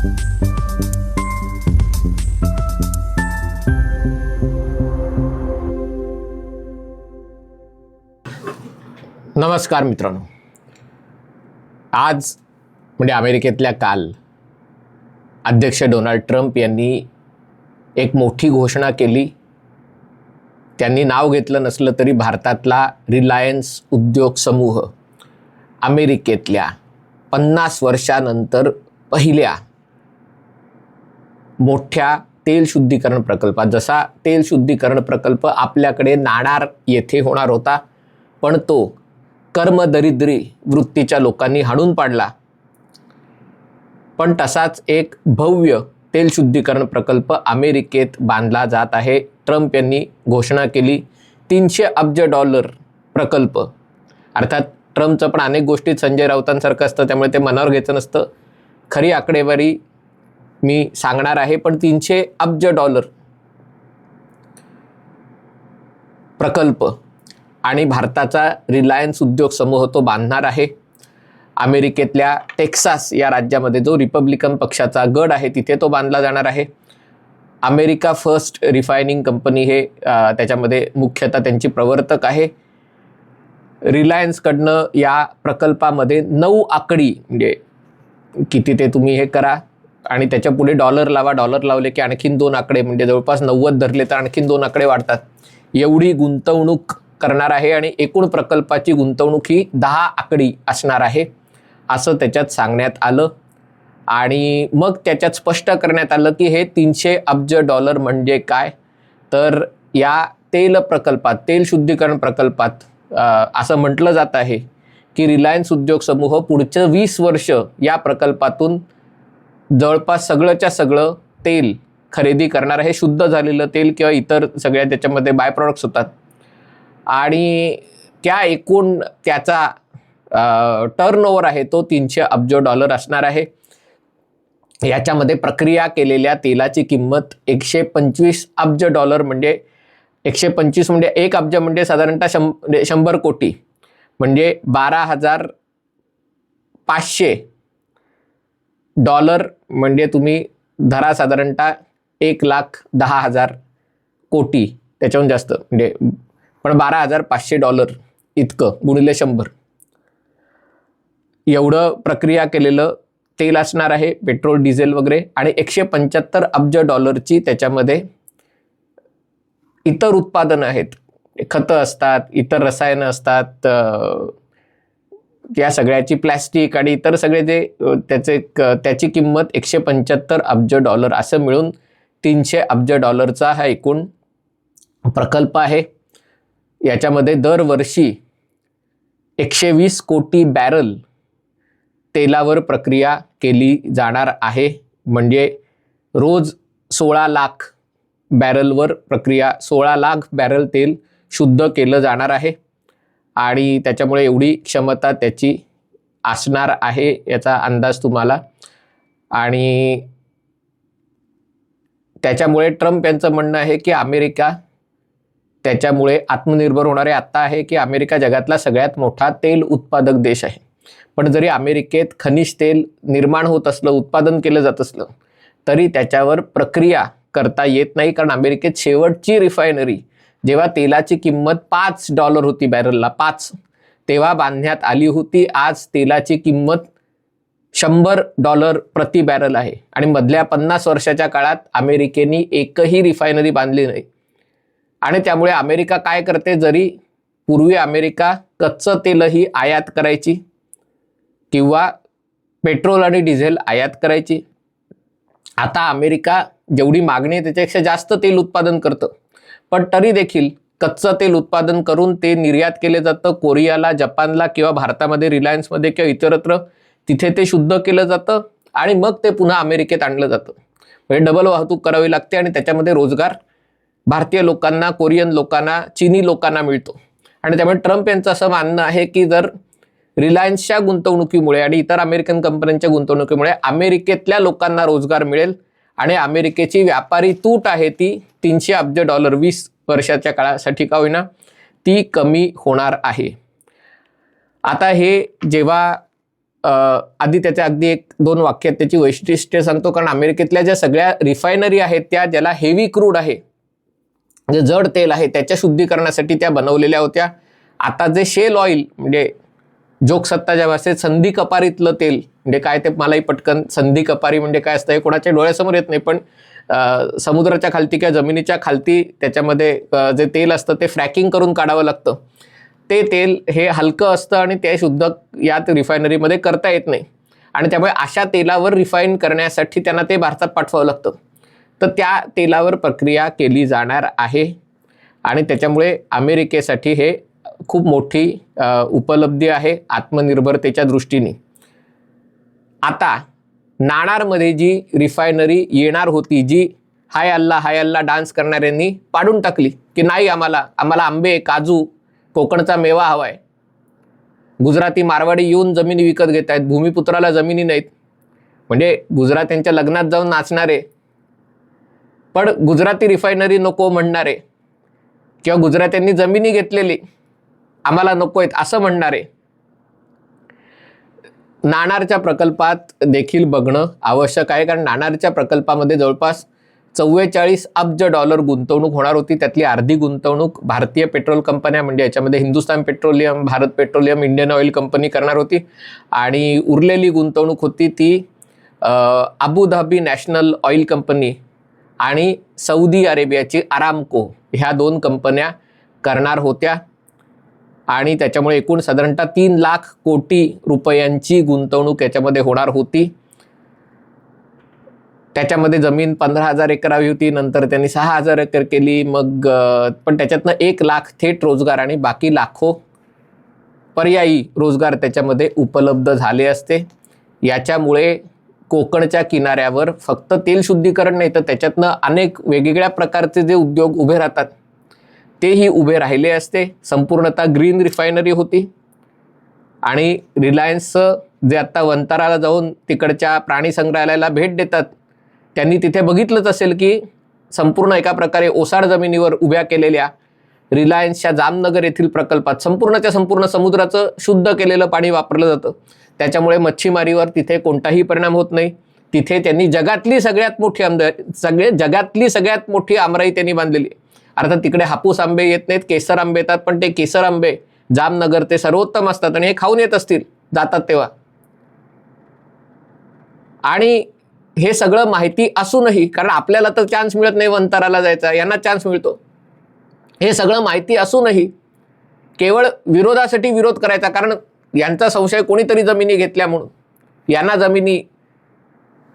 नमस्कार मित्रांनो, आज म्हणजे अमेरिकेतल्या काल अध्यक्ष डोनाल्ड ट्रम्प यांनी एक मोठी घोषणा केली. त्यांनी नाव घेतलं नसलं तरी भारतातला रिलायन्स उद्योग समूह अमेरिकेतल्या 50 वर्षानंतर पहिल्या मोठ्या तेल शुद्धीकरण प्रकल्पात, जसा तेल शुद्धीकरण प्रकल्प आपल्याकडे नाणार येथे होणार होता पण तो कर्मदरिद्री वृत्तीच्या लोकांनी हाणून पाडला, पण तसाच एक भव्य तेल शुद्धीकरण प्रकल्प अमेरिकेत बांधला जात आहे. ट्रम्प यांनी घोषणा केली 300 अब्ज डॉलर प्रकल्प. अर्थात ट्रम्पचं पण अनेक गोष्टीत संजय राऊतांसारखं असतं, त्यामुळे ते मनावर घ्यायचं नसतं. खरी आकडेवारी मी सांगणार आहे, पण 300 अब्ज डॉलर प्रकल्प आणि भारताचा रिलायन्स उद्योग समूह तो बांधणार आहे. अमेरिकेतल्या टेक्सास या राज्यामध्ये जो रिपब्लिकन पक्षाचा गड आहे तिथे तो बांधला जाणार आहे. अमेरिका फर्स्ट रिफायनिंग कंपनी हे त्याच्यामध्ये मुख्यतः त्यांची प्रवर्तक आहे. रिलायन्सकडनं या प्रकल्पामध्ये 9 आकडी, म्हणजे किती ते तुम्ही हे करा आणि त्याच्या पुढे डॉलर लावा, डॉलर लावले की आणखीन 2 आकडे, म्हणजे जवळपास 90 धरले तर आणखीन 2 आकडे वाढतात, एवढी गुंतवणूक करणार आहे. आणि एकूण प्रकल्पाची गुंतवणूक ही 10 आकडी असणार आहे असं त्याच्यात सांगण्यात आलं. आणि मग त्याच्यात स्पष्ट करण्यात आलं की हे 300 अब्ज डॉलर म्हणजे काय, तर या तेल प्रकल्पात, तेल शुद्धीकरण प्रकल्पात असं म्हटलं जात आहे की रिलायन्स उद्योग समूह पुढचं 20 वर्ष या प्रकल्पातून जवळपास सगळंच्या सगळं तेल खरेदी करणार आहे. शुद्ध झालेलं तेल किंवा इतर सगळ्या त्याच्यामध्ये बाय प्रॉडक्ट्स होतात आणि त्या एकूण त्याचा टर्नओव्हर आहे तो 300 अब्ज डॉलर असणार आहे. याच्यामध्ये प्रक्रिया केलेल्या तेलाची किंमत 125 अब्ज डॉलर, म्हणजे 125 म्हणजे 1 अब्ज म्हणजे साधारणतः 100 कोटी, म्हणजे 12,500 डॉलर, म्हणजे तुम्ही धरा साधारणतः 1,10,000 कोटी, त्याच्याहून जास्त, म्हणजे पण 12,500 डॉलर इतकं गुणिले 100 एवढं प्रक्रिया केलेलं तेल असणार आहे, पेट्रोल डिझेल वगैरे. आणि 175 अब्ज डॉलरची त्याच्यामध्ये इतर उत्पादनं आहेत, खतं असतात, इतर रसायनं असतात, या सगळ्याची प्लॅस्टिक आणि इतर सगळे जे त्याची किंमत 175 अब्ज डॉलर असं मिळून 300 अब्ज डॉलरचा हा एकूण प्रकल्प आहे. याच्यामध्ये दरवर्षी 120 कोटी बॅरल तेलावर प्रक्रिया केली जाणार आहे, म्हणजे रोज 16 लाख बॅरलवर प्रक्रिया, 16 लाख बॅरल तेल शुद्ध केलं जाणार आहे. आणि त्याच्यामुळे एवढी क्षमता त्याची असणार आहे याचा अंदाज तुम्हाला. आणि त्याच्यामुळे ट्रम्प यांचं म्हणणं आहे की अमेरिका त्याच्यामुळे आत्मनिर्भर होणार आहे. आत्ता आहे की अमेरिका जगातला सगळ्यात मोठा तेल उत्पादक देश आहे, पण जरी अमेरिकेत खनिज तेल निर्माण होत असलं, उत्पादन केलं जात असलं, तरी त्याच्यावर प्रक्रिया करता येत नाही. कारण अमेरिकेत शेवटची रिफायनरी जेव्हा तेलाची किंमत $5 होती बॅरलला, 5, तेव्हा बांधण्यात आली होती. आज तेलाची किंमत $100 प्रति बॅरल आहे. आणि मधल्या 50 वर्षाच्या काळात अमेरिकेने एकही रिफायनरी बांधली नाही. आणि त्यामुळे अमेरिका काय करते, जरी पूर्वी अमेरिका कच्चं तेलही आयात करायची किंवा पेट्रोल आणि डिझेल आयात करायची, आता अमेरिका जेवढी मागणी आहे त्याच्यापेक्षा जास्त तेल उत्पादन करतं. पण तरी देखील कच्चं तेल उत्पादन करून ते निर्यात केले जातं कोरियाला, जपानला किंवा भारतामध्ये रिलायन्समध्ये किंवा इतरत्र, तिथे ते शुद्ध केलं जातं आणि मग ते पुन्हा अमेरिकेत आणलं जातं. म्हणजे डबल वाहतूक करावी लागते आणि त्याच्यामध्ये रोजगार भारतीय लोकांना, कोरियन लोकांना, चीनी लोकांना मिळतो. आणि त्यामुळे ट्रम्प यांचं असं मानणं आहे की जर रिलायन्सच्या गुंतवणुकीमुळे आणि इतर अमेरिकन कंपन्यांच्या गुंतवणुकीमुळे अमेरिकेतल्या लोकांना रोजगार मिळेल आणि अमेरिकेची व्यापारी तूट आहे ती 300 अब्ज डॉलर 20 वर्षाच्या काळासाठी का होईना ती कमी होणार आहे. आता हे जेव्हा आधी त्याच्या अगदी 1-2 वाक्यात त्याची वैशिष्ट्ये सांगतो, कारण अमेरिकेतल्या ज्या सगळ्या रिफायनरी आहेत त्या ज्याला हेवी क्रूड आहे, जे जड तेल आहे त्याच्या शुद्धीकरणासाठी त्या बनवलेल्या होत्या. आता जे शेल ऑइल म्हणजे जोगसत्ता ज्या भाषेत संधी कपारीतलं तेल म्हणजे काय ते मलाही पटकन संधी कपारी म्हणजे काय असतं हे कोणाच्या डोळ्यासमोर येत नाही, पण समुद्राच्या खालती किंवा जमिनीच्या खालती त्याच्यामध्ये जे तेल असतं ते फ्रॅकिंग करून काढावं लागतं. ते तेल हे हलकं असतं आणि ते शुद्ध यात रिफायनरीमध्ये करता येत नाही आणि त्यामुळे अशा तेलावर रिफाईन करण्यासाठी त्यांना ते भारतात पाठवावं लागतं. तर त्या तेलावर प्रक्रिया केली जाणार आहे आणि त्याच्यामुळे अमेरिकेसाठी हे खूप मोठी उपलब्धी आहे आत्मनिर्भरतेच्या दृष्टीने. आता नाणारमध्ये जी रिफायनरी येणार होती, जी हाय अल्ला डान्स करणाऱ्यांनी पाडून टाकली की नाही, आम्हाला आंबे, काजू, कोकणचा मेवा हवाय. गुजराती मारवाडी येऊन जमिनी विकत घेत आहेत, भूमिपुत्राला जमिनी नाहीत. म्हणजे गुजरात्यांच्या लग्नात जाऊन नाचणारे पण गुजराती रिफायनरी नको म्हणणारे किंवा गुजरात्यांनी जमिनी घेतलेली आम्हाला नको आहेत असं म्हणणारे नाणारच्या प्रकल्पात देखील बघणं आवश्यक आहे. कारण नाणारच्या प्रकल्पामध्ये जवळपास 44 अब्ज डॉलर गुंतवणूक होणार होती. त्यातली अर्धी गुंतवणूक भारतीय पेट्रोल कंपन्या म्हणजे याच्यामध्ये Hindustan petroleum, Bharat petroleum, Indian oil company करणार होती आणि उरलेली गुंतवणूक होती ती अबुधाबी नॅशनल ऑइल कंपनी आणि सौदी अरेबियाची आरामको ह्या 2 कंपन्या करणार होत्या आणि त्याच्यामुळे एकूण साधारणतः 3 लाख कोटी रुपयांची गुंतवणूक याच्यामध्ये होणार होती. त्याच्यामध्ये जमीन 15,000 एकर हवी होती, नंतर त्यांनी 6,000 एकर केली. मग पण त्याच्यातनं 1 लाख थेट रोजगार आणि बाकी लाखो पर्यायी रोजगार त्याच्यामध्ये उपलब्ध झाले असते. याच्यामुळे कोकणच्या किनाऱ्यावर फक्त तेल शुद्धीकरण नाही तर त्याच्यातनं अनेक वेगवेगळ्या प्रकारचे जे उद्योग उभे राहतात तेही उभे राहिले असते. संपूर्णतः ग्रीन रिफायनरी होती आणि रिलायन्सचं जे आत्ता वंताराला जाऊन तिकडच्या प्राणी संग्रहालयाला भेट देतात त्यांनी तिथे बघितलंच असेल की संपूर्ण एका प्रकारे ओसाड जमिनीवर उभ्या केलेल्या रिलायन्सच्या जामनगर येथील प्रकल्पात संपूर्णच्या संपूर्ण समुद्राचं शुद्ध केलेलं पाणी वापरलं जातं. त्याच्यामुळे मच्छीमारीवर तिथे कोणताही परिणाम होत नाही. तिथे त्यांनी जगातली सगळ्यात मोठी आमराई त्यांनी बांधलेली. अर्थात तिकडे हापूस आंबे येत नाहीत, केसर आंबे येतात, पण ते केसर आंबे जामनगर ते सर्वोत्तम असतात आणि हे खाऊन येत असतील जातात तेव्हा. आणि हे सगळं माहिती असूनही, कारण आपल्याला तर चान्स मिळत नाही वंताराला जायचा, यांना चान्स मिळतो, हे सगळं माहिती असूनही केवळ विरोधासाठी विरोध करायचा, कारण यांचा संशय कोणीतरी जमिनी घेतल्या म्हणून यांना जमिनी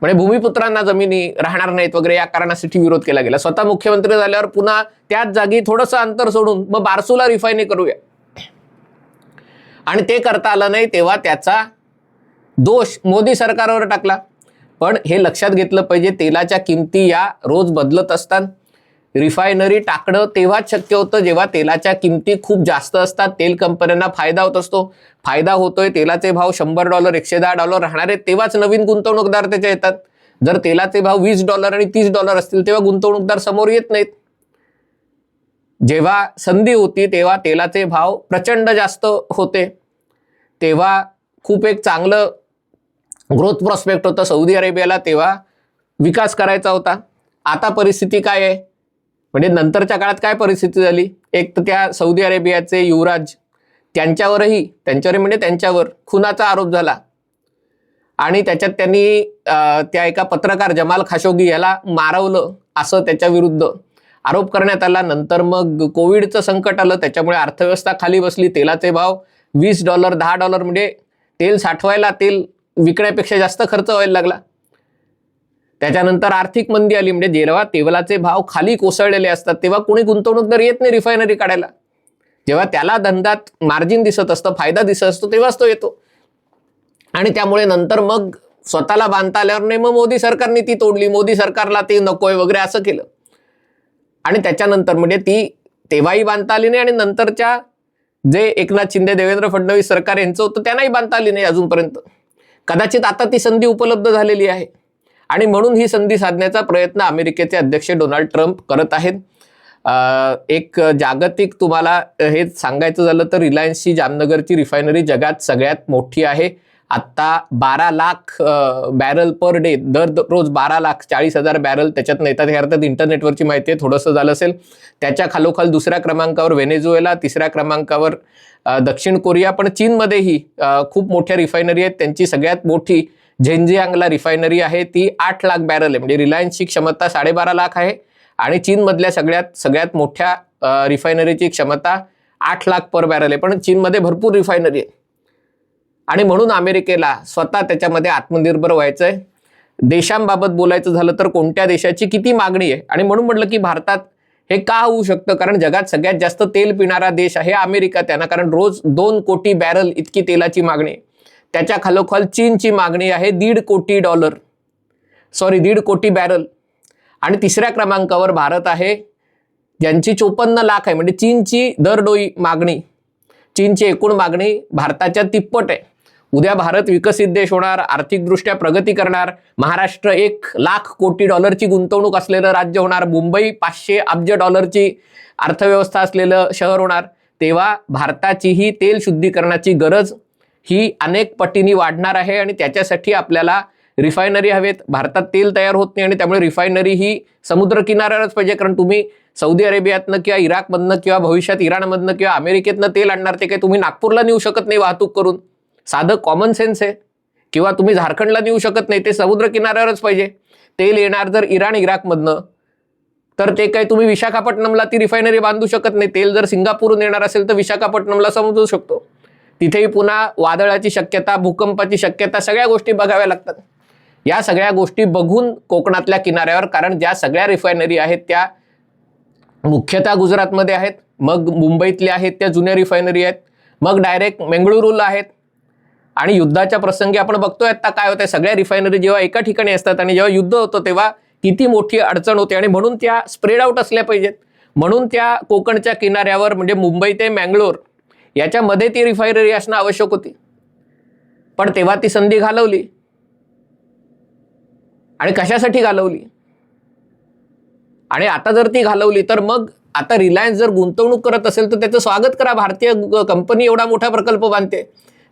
म्हणजे भूमिपुत्रांना जमिनी राहणार नाहीत वगैरे या कारणासाठी विरोध केला गेला. स्वतः मुख्यमंत्री झाल्यावर पुन्हा त्याच जागी थोडंसं अंतर सोडून मग बारसूला रिफायनरी करूया आणि ते करता आलं नाही, तेव्हा त्याचा दोष मोदी सरकारवर टाकला. पण हे लक्षात घेतलं पाहिजे, तेलाच्या किमती या रोज बदलत असतात. रिफायनरी टाकणं तेव्हाच शक्य होतं जेव्हा तेलाच्या किमती खूप जास्त असतात, तेल कंपन्यांना फायदा होत असतो. फायदा होतोय, तेलाचे भाव $100 $110 राहणार आहेत, तेव्हाच नवीन गुंतवणूकदार त्याच्या येतात. जर तेलाचे भाव $20 आणि $30 असतील तेव्हा गुंतवणूकदार समोर येत नाहीत. जेव्हा संधी होती तेव्हा तेलाचे भाव प्रचंड जास्त होते, तेव्हा खूप एक चांगलं ग्रोथ प्रॉस्पेक्ट होतं सौदी अरेबियाला, तेव्हा विकास करायचा होता. आता परिस्थिती काय आहे म्हणजे नंतरच्या काळात काय परिस्थिती झाली, एक तर त्या सौदी अरेबियाचे युवराज त्यांच्यावर खुनाचा आरोप झाला आणि त्याच्यात त्यांनी त्या एका पत्रकार जमाल खाशोगी याला मारवलं असं त्याच्या विरुद्ध आरोप करण्यात आला. नंतर मग कोविडचं संकट आलं, त्याच्यामुळे अर्थव्यवस्था खाली बसली, तेलाचे भाव $20 $10 म्हणजे तेल साठवायला, तेल विकण्यापेक्षा जास्त खर्च व्हायला लागला. त्याच्यानंतर आर्थिक मंदी आली, म्हणजे जेव्हा तेलाचे भाव खाली कोसळलेले असतात तेव्हा कोणी गुंतवणूकदार येत नाही रिफायनरी काढायला. जेव्हा त्याला धंद्यात मार्जिन दिसत असतं, फायदा दिसत असतो, तेव्हाच तो येतो. आणि त्यामुळे नंतर मग स्वतःला बांधता आल्यावर नाही, मग मोदी सरकारने ती तोडली, मोदी सरकारला ते नकोय वगैरे असं केलं. आणि त्याच्यानंतर म्हणजे ती तेव्हाही बांधता आली नाही आणि नंतरच्या जे एकनाथ शिंदे देवेंद्र फडणवीस सरकार यांचं होतं त्यांनाही बांधता आली नाही अजूनपर्यंत. कदाचित आता ती संधी उपलब्ध झालेली आहे आणि म्हणून ही संधी साधण्याचा प्रयत्न अमेरिकेचे अध्यक्ष डोनाल्ड ट्रम्प करत आहेत. एक जागतिक तुम्हाला हे सांगायचं झालं तर रिलायन्सची जामनगरची रिफायनरी जगात सगळ्यात मोठी आहे आत्ता 12 लाख बॅरल पर डे, रोज 12 लाख 40,000 बॅरल त्याच्यात येतात. हे अर्थात इंटरनेटवरची माहिती आहे, थोडंसं झालं असेल. त्याच्या खालोखाल दुसऱ्या क्रमांकावर व्हेनेझुएला, तिसऱ्या क्रमांकावर दक्षिण कोरिया. पण चीनमध्येही खूप मोठ्या रिफायनरी आहेत. त्यांची सगळ्यात मोठी झेंजियांगला रिफायनरी आहे, ती 8 लाख बॅरल आहे. म्हणजे रिलायन्सची क्षमता 12.5 लाख आहे आणि चीनमधल्या सगळ्यात मोठ्या रिफायनरीची क्षमता 8 लाख पर बॅरल आहे. पण चीनमध्ये भरपूर रिफायनरी आहे आणि म्हणून अमेरिकेला स्वतः त्याच्यामध्ये आत्मनिर्भर व्हायचं आहे. देशांबाबत बोलायचं झालं तर कोणत्या देशाची किती मागणी आहे, आणि म्हणून म्हटलं की भारतात हे का होऊ शकतं, कारण जगात सगळ्यात जास्त तेल पिणारा देश आहे अमेरिका. त्यांना कारण रोज 2 कोटी बॅरल इतकी तेलाची मागणी आहे. त्याच्या खालोखाल चीनची मागणी आहे $1.5 कोटी बॅरल. आणि तिसऱ्या क्रमांकावर भारत आहे, ज्यांची 54 लाख आहे. म्हणजे चीनची दरडोई मागणी, चीनची एकूण मागणी भारताच्या तिप्पट आहे. उद्या भारत विकसित देश होणार, आर्थिकदृष्ट्या प्रगती करणार. महाराष्ट्र $1 लाख कोटी गुंतवणूक असलेलं राज्य होणार. मुंबई $500 अब्ज अर्थव्यवस्था असलेलं शहर होणार. तेव्हा भारताचीही तेल शुद्धीकरणाची गरज ही अनेक पटींनी वाढणार आहे आणि त्याच्यासाठी आपल्याला रिफायनरी हवेत. भारतात तेल तयार होत नाही आणि त्यामुळे रिफायनरी ही समुद्र किनाऱ्यावरच पाहिजे. कारण तुम्ही सौदी अरेबियातनं किंवा इराकमधनं किंवा भविष्यात इराणमधनं किंवा अमेरिकेतनं तेल आणणार, ते काही तुम्ही नागपूरला नेऊ शकत नाही वाहतूक करून. साधं कॉमन सेन्स आहे. किंवा तुम्ही झारखंडला नेऊ शकत नाही, ते समुद्र किनाऱ्यावरच पाहिजे. तेल येणार जर इराकमधनं, तर ते काही तुम्ही विशाखापट्टणमला ती रिफायनरी बांधू शकत नाही. तेल जर सिंगापूरहून येणार असेल तर विशाखापट्टणमला समजू शकतो. तिथेही पुन्हा वादळाची शक्यता, भूकंपाची शक्यता, सगळ्या गोष्टी बघाव्या लागतात. या सगळ्या गोष्टी बघून कोकणातल्या किनाऱ्यावर, कारण ज्या सगळ्या रिफायनरी आहेत त्या मुख्यतः गुजरातमध्ये आहेत, मग मुंबईतल्या आहेत त्या जुन्या रिफायनरी आहेत, मग डायरेक्ट बेंगळुरूला आहेत. आणि युद्धाच्या प्रसंगी आपण बघतोय आता काय होतंय, सगळ्या रिफायनरी जेव्हा एका ठिकाणी असतात आणि जेव्हा युद्ध होतं तेव्हा किती मोठी अडचण होते. आणि म्हणून त्या स्प्रेड आउट असल्या पाहिजेत. म्हणून त्या कोकणच्या किनाऱ्यावर, म्हणजे मुंबई ते मँगलोर याच्यामध्ये ती रिफायनरी असणं आवश्यक होती. पण तेव्हा ती संधी घालवली. आणि कशासाठी घालवली, आणि आता जर ती घालवली तर मग आता रिलायन्स जर गुंतवणूक करत असेल तर त्याचं स्वागत करा. भारतीय कंपनी एवढा मोठा प्रकल्प बांधते.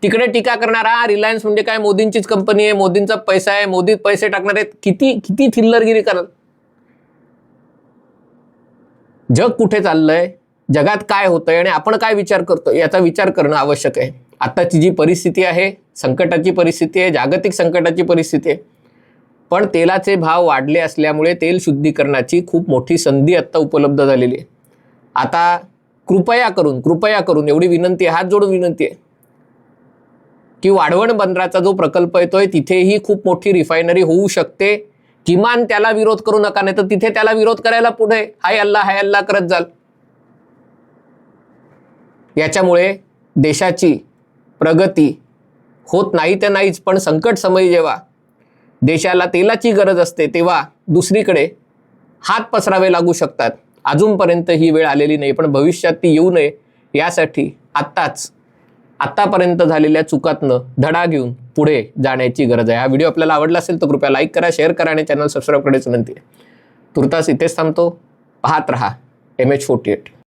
तिकडे टीका करणारा रिलायन्स म्हणजे काय, मोदींचीच कंपनी आहे, मोदींचा पैसा आहे, मोदी पैसे टाकणार आहेत. किती थिल्लरगिरी कराल. जग कुठे चाललंय, जगात काय होतंय आणि आपण काय विचार करतो याचा विचार करणं आवश्यक आहे. आताची जी परिस्थिती आहे, संकटाची परिस्थिती आहे, जागतिक संकटाची परिस्थिती आहे. पण तेलाचे भाव वाढले असल्यामुळे तेल शुद्धीकरणाची खूप मोठी संधी आत्ता उपलब्ध झालेली आहे. आता कृपया करून एवढी विनंती आहे, हात जोडून विनंती आहे की वाढवण बंदराचा जो प्रकल्प येतोय तिथेही खूप मोठी रिफायनरी होऊ शकते. किमान त्याला विरोध करू नका, नाही तर तिथे त्याला विरोध करायला पुढे हाय अल्लाह करत जाल. याच्यामुळे देशाची प्रगती होत नाही तर नाहीच, पण संकट समयी जेव्हा देशाला तेलाची गरज असते तेव्हा दुसरीकडे हात पसरावे लागू शकतात. अजूनपर्यंत ही वेळ आलेली नाही, पण भविष्यात ती येऊ नये यासाठी आत्तापर्यंत झालेल्या चुकातनं धडा घेऊन पुढे जाण्याची गरज आहे. हा व्हिडिओ आपल्याला आवडला असेल तर कृपया लाईक करा, शेअर करा आणि चॅनल सबस्क्राईब करण्याची विनंती आहे. तुर्तास इथेच थांबतो. पाहत रहा MH48.